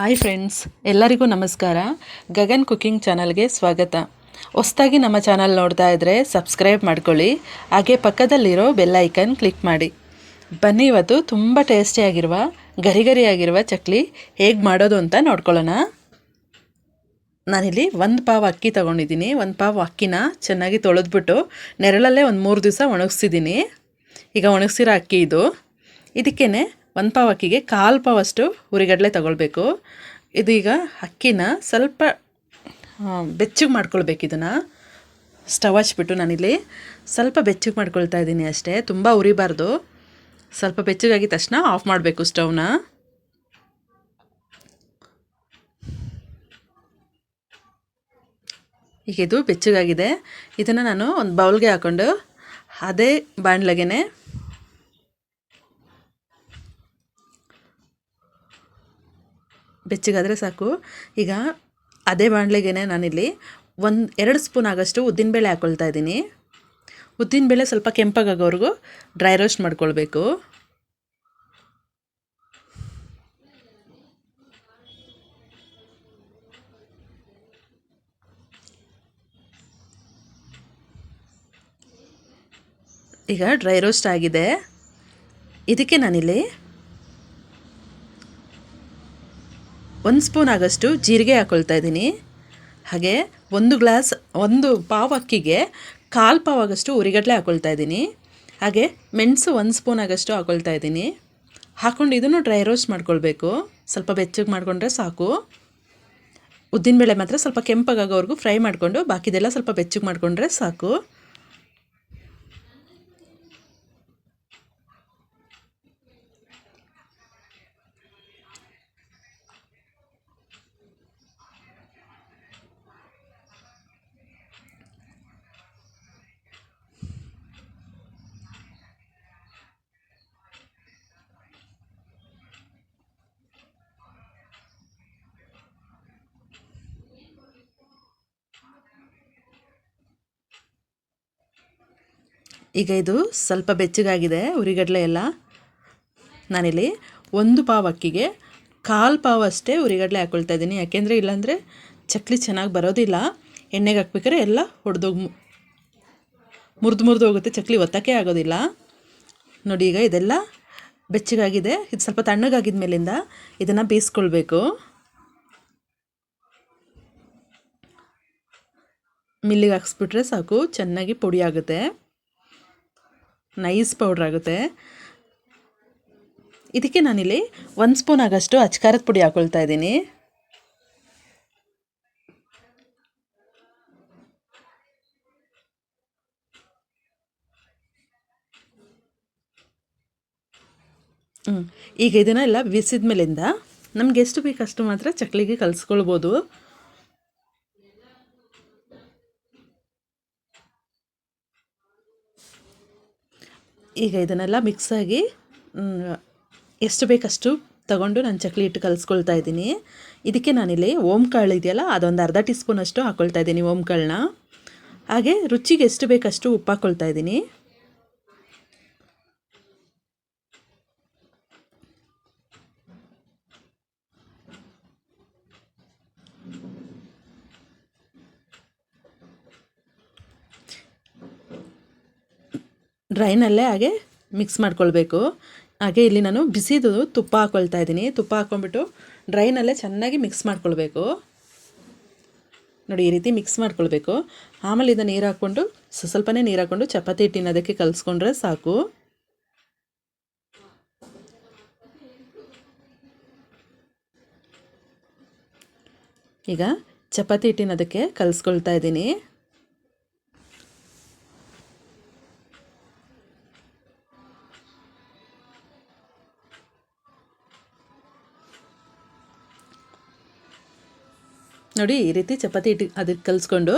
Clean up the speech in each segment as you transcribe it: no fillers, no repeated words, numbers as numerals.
Hi friends, ಎಲ್ಲರಿಗೂ ನಮಸ್ಕಾರ. Gagan cooking ಚಾನಲ್ಗೆ ಸ್ವಾಗತ. ಹೊಸದಾಗಿ ನಮ್ಮ ಚಾನಲ್ ನೋಡ್ತಾ ಇದ್ದರೆ ಸಬ್ಸ್ಕ್ರೈಬ್ ಮಾಡ್ಕೊಳ್ಳಿ, ಹಾಗೆ ಪಕ್ಕದಲ್ಲಿರೋ ಬೆಲ್ ಐಕನ್ ಕ್ಲಿಕ್ ಮಾಡಿ. ಬನ್ನಿ, ಇವತ್ತು ತುಂಬ ಟೇಸ್ಟಿಯಾಗಿರುವ ಗರಿಗರಿಯಾಗಿರುವ ಚಕ್ಲಿ ಹೇಗೆ ಮಾಡೋದು ಅಂತ ನೋಡ್ಕೊಳ್ಳೋಣ. ನಾನಿಲ್ಲಿ 1 ಪಾವ್ ಅಕ್ಕಿ ತೊಗೊಂಡಿದ್ದೀನಿ. 1 ಪಾವ್ ಅಕ್ಕಿನ ಚೆನ್ನಾಗಿ ತೊಳೆದ್ಬಿಟ್ಟು ನೆರಳಲ್ಲೇ ಒಂದು 3 ದಿವಸ ಒಣಗಿಸ್ತಿದ್ದೀನಿ. ಈಗ ಒಣಗಿಸಿರೋ ಅಕ್ಕಿ ಇದು. ಇದಕ್ಕೇ 1 ಪಾವ್ ಅಕ್ಕಿಗೆ 1/4 ಪಾವಷ್ಟು ಹುರಿಗಡಲೆ ತೊಗೊಳ್ಬೇಕು. ಇದೀಗ ಅಕ್ಕಿನ ಸ್ವಲ್ಪ ಬೆಚ್ಚಗೆ ಮಾಡ್ಕೊಳ್ಬೇಕು. ಇದನ್ನು ಸ್ಟವ್ ಹಚ್ಬಿಟ್ಟು ನಾನಿಲ್ಲಿ ಸ್ವಲ್ಪ ಬೆಚ್ಚಗೆ ಮಾಡ್ಕೊಳ್ತಾ ಇದ್ದೀನಿ ಅಷ್ಟೇ, ತುಂಬ ಉರಿಬಾರ್ದು. ಸ್ವಲ್ಪ ಬೆಚ್ಚಗಾಗಿದ ತಕ್ಷಣ ಆಫ್ ಮಾಡಬೇಕು ಸ್ಟವ್ನ. ಈಗ ಇದು ಬೆಚ್ಚಗಾಗಿದೆ. ಇದನ್ನು ನಾನು ಒಂದು ಬೌಲ್ಗೆ ಹಾಕ್ಕೊಂಡು ಅದೇ ಬಾಣಲೆಗೆ ಬೆಚ್ಚಗಾದರೆ ಸಾಕು. ಈಗ ಅದೇ ಬಾಣಲೆಗೆ ನಾನಿಲ್ಲಿ 2 ಸ್ಪೂನ್ ಆಗೋಷ್ಟು ಉದ್ದಿನಬೇಳೆ ಹಾಕ್ಕೊಳ್ತಾ ಇದ್ದೀನಿ. ಉದ್ದಿನಬೇಳೆ ಸ್ವಲ್ಪ ಕೆಂಪಾಗೋವರೆಗೂ ಡ್ರೈ ರೋಸ್ಟ್ ಮಾಡ್ಕೊಳ್ಬೇಕು. ಈಗ ಡ್ರೈ ರೋಸ್ಟ್ ಆಗಿದೆ. ಇದಕ್ಕೆ ನಾನಿಲ್ಲಿ 1 ಸ್ಪೂನ್ ಆಗೋಷ್ಟು ಜೀರಿಗೆ ಹಾಕ್ಕೊಳ್ತಾ ಇದ್ದೀನಿ. ಹಾಗೆ 1 ಪಾವ್ ಅಕ್ಕಿಗೆ 1/4 ಪಾವ್ ಆಗೋಷ್ಟು ಹುರಿಗಡಲೆ ಹಾಕ್ಕೊಳ್ತಾ ಇದ್ದೀನಿ. ಹಾಗೆ ಮೆಣಸು 1 ಸ್ಪೂನ್ ಆಗೋಷ್ಟು ಹಾಕ್ಕೊಳ್ತಾ ಇದ್ದೀನಿ. ಹಾಕ್ಕೊಂಡು ಇದನ್ನು ಡ್ರೈ ರೋಸ್ಟ್ ಮಾಡ್ಕೊಳ್ಬೇಕು. ಸ್ವಲ್ಪ ಬೆಚ್ಚಗೆ ಮಾಡಿಕೊಂಡ್ರೆ ಸಾಕು. ಉದ್ದಿನಬೇಳೆ ಮಾತ್ರ ಸ್ವಲ್ಪ ಕೆಂಪಾಗೋವರೆಗೂ ಫ್ರೈ ಮಾಡಿಕೊಂಡು ಬಾಕಿದೆಲ್ಲ ಸ್ವಲ್ಪ ಬೆಚ್ಚಗೆ ಮಾಡಿಕೊಂಡ್ರೆ ಸಾಕು. ಈಗ ಇದು ಸ್ವಲ್ಪ ಬೆಚ್ಚಗಾಗಿದೆ ಹುರಿಗಡಲೆ ಎಲ್ಲ. ನಾನಿಲ್ಲಿ 1 ಪಾವ್ ಅಕ್ಕಿಗೆ 1/4 ಪಾವ್ ಅಷ್ಟೇ ಹುರಿಗಡಲೆ ಹಾಕ್ಕೊಳ್ತಾ ಇದ್ದೀನಿ. ಯಾಕೆಂದರೆ ಇಲ್ಲಾಂದರೆ ಚಕ್ಲಿ ಚೆನ್ನಾಗಿ ಬರೋದಿಲ್ಲ. ಎಣ್ಣೆಗೆ ಹಾಕ್ಬೇಕಾದ್ರೆ ಎಲ್ಲ ಮುರಿದು ಹೋಗುತ್ತೆ, ಚಕ್ಲಿ ಒತ್ತಕ್ಕೆ ಆಗೋದಿಲ್ಲ. ನೋಡಿ, ಈಗ ಇದೆಲ್ಲ ಬೆಚ್ಚಗಾಗಿದೆ. ಇದು ಸ್ವಲ್ಪ ತಣ್ಣಗಾಗಿದ ಮೇಲಿಂದ ಇದನ್ನು ಬೇಯಿಸ್ಕೊಳ್ಬೇಕು. ಮಿಲ್ಲಿಗೆ ಹಾಕ್ಸ್ಬಿಟ್ರೆ ಸಾಕು, ಚೆನ್ನಾಗಿ ಪುಡಿ ಆಗುತ್ತೆ, ನೈಸ್ ಪೌಡ್ರ್ ಆಗುತ್ತೆ. ಇದಕ್ಕೆ ನಾನಿಲ್ಲಿ 1 ಸ್ಪೂನ್ ಆಗೋಷ್ಟು ಅಚ್ಕಾರದ ಪುಡಿ ಹಾಕ್ಕೊಳ್ತಾ ಇದ್ದೀನಿ. ಈಗ ಇದನ್ನೆಲ್ಲ ಬಿಸಿದ ಮೇಲಿಂದ ನಮ್ಗೆ ಎಷ್ಟು ಬೇಕಷ್ಟು ಮಾತ್ರ ಚಕ್ಲಿಗೆ ಕಲಿಸ್ಕೊಳ್ಬೋದು. ಈಗ ಇದನ್ನೆಲ್ಲ ಮಿಕ್ಸಾಗಿ ಎಷ್ಟು ಬೇಕಷ್ಟು ತಗೊಂಡು ನಾನು ಚಕ್ಲಿ ಹಿಟ್ಟು ಕಲಿಸ್ಕೊಳ್ತಾ ಇದ್ದೀನಿ. ಇದಕ್ಕೆ ನಾನಿಲ್ಲಿ ಓಂಕಾಳು ಇದೆಯಲ್ಲ, ಅದೊಂದು ಅರ್ಧ ಟೀ ಸ್ಪೂನಷ್ಟು ಹಾಕ್ಕೊಳ್ತಾ ಇದ್ದೀನಿ ಓಂಕಾಳನ್ನ. ಹಾಗೆ ರುಚಿಗೆ ಎಷ್ಟು ಬೇಕಷ್ಟು ಉಪ್ಪು ಹಾಕ್ಕೊಳ್ತಾ ಇದ್ದೀನಿ. ಡ್ರೈನಲ್ಲೇ ಹಾಗೆ ಮಿಕ್ಸ್ ಮಾಡ್ಕೊಳ್ಬೇಕು. ಹಾಗೆ ಇಲ್ಲಿ ನಾನು ಬಿಸಿದು ತುಪ್ಪ ಹಾಕ್ಕೊಳ್ತಾ ಇದ್ದೀನಿ. ತುಪ್ಪ ಹಾಕ್ಕೊಂಡ್ಬಿಟ್ಟು ಡ್ರೈನಲ್ಲೇ ಚೆನ್ನಾಗಿ ಮಿಕ್ಸ್ ಮಾಡ್ಕೊಳ್ಬೇಕು. ನೋಡಿ, ಈ ರೀತಿ ಮಿಕ್ಸ್ ಮಾಡ್ಕೊಳ್ಬೇಕು. ಆಮೇಲೆ ಇದನ್ನು ನೀರು ಹಾಕ್ಕೊಂಡು ಸ್ವಲ್ಪನೇ ನೀರು ಹಾಕ್ಕೊಂಡು ಚಪಾತಿ ಹಿಟ್ಟಿನ ಅದಕ್ಕೆ ಕಲಿಸ್ಕೊಂಡ್ರೆ ಸಾಕು. ಈಗ ಚಪಾತಿ ಹಿಟ್ಟಿನ ಅದಕ್ಕೆ ಕಲಿಸ್ಕೊಳ್ತಾ ಇದ್ದೀನಿ. ನೋಡಿ, ಈ ರೀತಿ ಚಪಾತಿ ಹಿಟ್ಟು ಅದಕ್ಕೆ ಕಲಿಸ್ಕೊಂಡು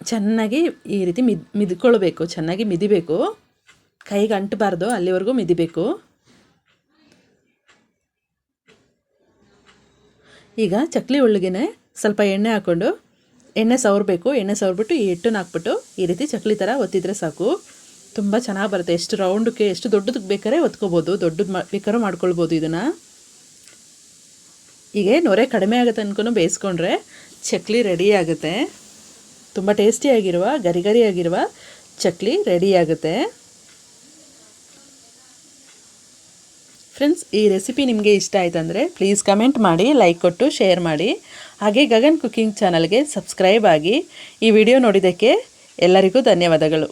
ಚೆನ್ನಾಗಿ ಈ ರೀತಿ ಮಿದ್ಕೊಳ್ಬೇಕು, ಚೆನ್ನಾಗಿ ಮಿದಿಬೇಕು. ಕೈಗೆ ಅಂಟಬಾರ್ದು, ಅಲ್ಲಿವರೆಗೂ ಮಿದಿಬೇಕು. ಈಗ ಚಕ್ಲಿ ಒಳಗೇ ಸ್ವಲ್ಪ ಎಣ್ಣೆ ಹಾಕ್ಕೊಂಡು ಎಣ್ಣೆ ಸವರಬೇಕು. ಎಣ್ಣೆ ಸವರ್ಬಿಟ್ಟು ಈ ಹಿಟ್ಟನ್ನು ಹಾಕ್ಬಿಟ್ಟು ಈ ರೀತಿ ಚಕ್ಲಿ ಥರ ಒತ್ತಿದ್ರೆ ಸಾಕು. ತುಂಬ ಚೆನ್ನಾಗಿ ಬರುತ್ತೆ. ಎಷ್ಟು ರೌಂಡಕ್ಕೆ, ಎಷ್ಟು ದೊಡ್ಡದಕ್ಕೆ ಬೇಕಾದ್ರೆ ಒತ್ಕೋಬೋದು, ದೊಡ್ಡದು ಬೇಕಾದ್ರೂ ಮಾಡ್ಕೊಳ್ಬೋದು ಇದನ್ನು. ಹೀಗೆ ನೊರೆ ಕಡಿಮೆ ಆಗೋ ತನಕ ಬೇಯಿಸ್ಕೊಂಡ್ರೆ ಚಕ್ಲಿ ರೆಡಿ ಆಗುತ್ತೆ. ತುಂಬ ಟೇಸ್ಟಿಯಾಗಿರುವ ಗರಿ ಗರಿಯಾಗಿರುವ ಚಕ್ಲಿ ರೆಡಿ ಆಗುತ್ತೆ. ಫ್ರೆಂಡ್ಸ್, ಈ ರೆಸಿಪಿ ನಿಮಗೆ ಇಷ್ಟ ಆಯ್ತಂದರೆ ಪ್ಲೀಸ್ ಕಮೆಂಟ್ ಮಾಡಿ, ಲೈಕ್ ಕೊಟ್ಟು ಶೇರ್ ಮಾಡಿ. ಹಾಗೆ ಗಗನ್ ಕುಕಿಂಗ್ ಚಾನಲ್ಗೆ ಸಬ್ಸ್ಕ್ರೈಬ್ ಆಗಿ. ಈ ವಿಡಿಯೋ ನೋಡಿದ್ದಕ್ಕೆ ಎಲ್ಲರಿಗೂ ಧನ್ಯವಾದಗಳು.